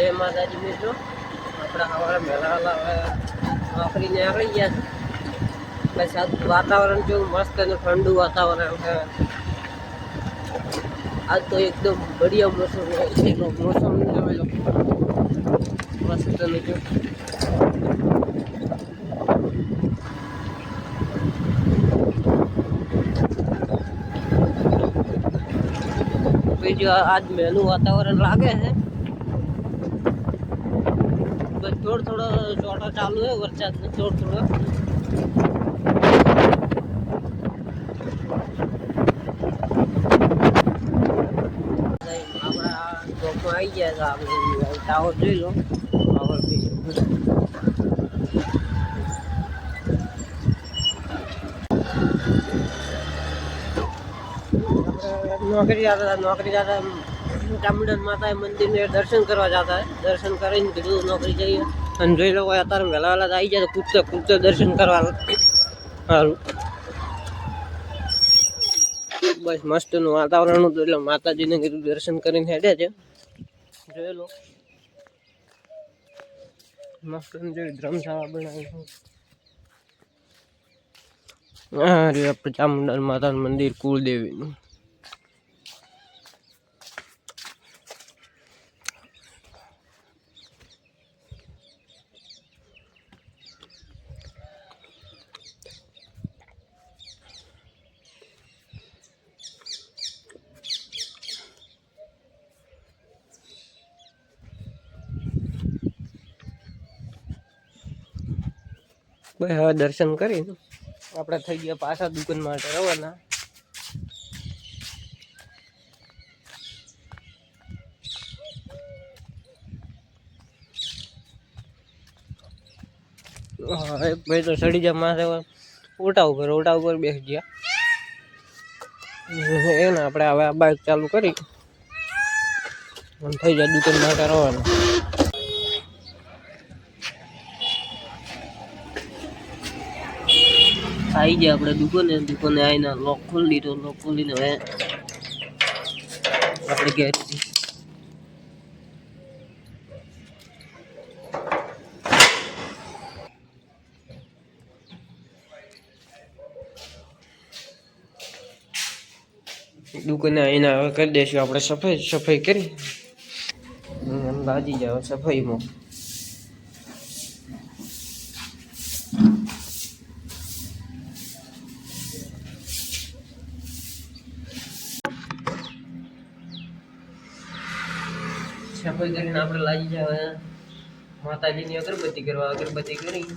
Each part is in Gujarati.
જય માતાજી મિત્રો. આપણા સવારે મેળાવાળા હવે નોકરીને આવી ગયા છે. બસ વાતાવરણ જેવું મસ્ત અને ઠંડુ વાતાવરણ છે. આજ તો એકદમ બઢિયા મોસમ મોસમ મસ્ત જો બીજું આજ મેલું વાતાવરણ લાગે છે. બસ થોડો ચોટો ચાલુ है वरसाद में થોડો આપણા ચોકમાં આવી ગયા છે. ટાવર જોઈ લો. ટાવર नौकरी जाता है चामुंडन माता मंदिर में दर्शन करवा जाता है. दर्शन કરીને કીધું નોકરી જઈએ અને જોઈ લો અત્યારે વહેલા આવી જાય તો કૂદતે દર્શન કરવા સારું. બસ મસ્તનું વાતાવરણ હતું એટલે માતાજીને કીધું દર્શન કરીને હેડે છે. જોઈ લો મસ્ત જેવી ધર્મશાળા બનાવી છે. હા રે આપણે ચામુંડન માતાનું મંદિર કુળદેવીનું. બસ હવે દર્શન કરી આપણે થઈ ગયા પાછા દુકાન માટે રવાના. એક ભાઈ તો સડી જા માથે ઓટા ઉપર બેસી ગયા એને આપણે હવે આ બાઇક ચાલુ કરી થઈ જાય દુકાન માટે રવાના. આવી ગયા આપણે દુકાને આવીને લોક ખોલી દીધો. લોક ખોલીને હવે આપણે ઘેર દુકાને આવીને હવે કરી દઈશું આપણે સફાઈ કરી લાગી જાવ સફાઈમાં. સફાઈ કરીને આપણે લાગી જાવ માતાજીની અગરબત્તી કરવા. અગરબત્તી કરી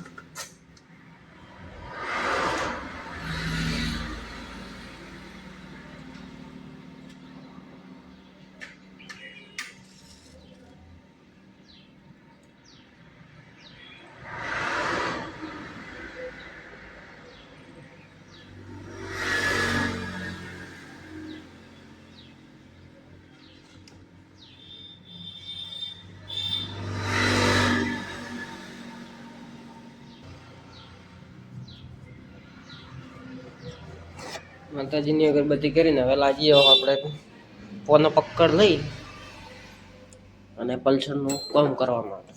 માતાજીની અગરબત્તી કરીને હવે લાગીએ આપણે પોનો પક્કડ લઈ અને પલ્સરનું કામ કરવા માટે.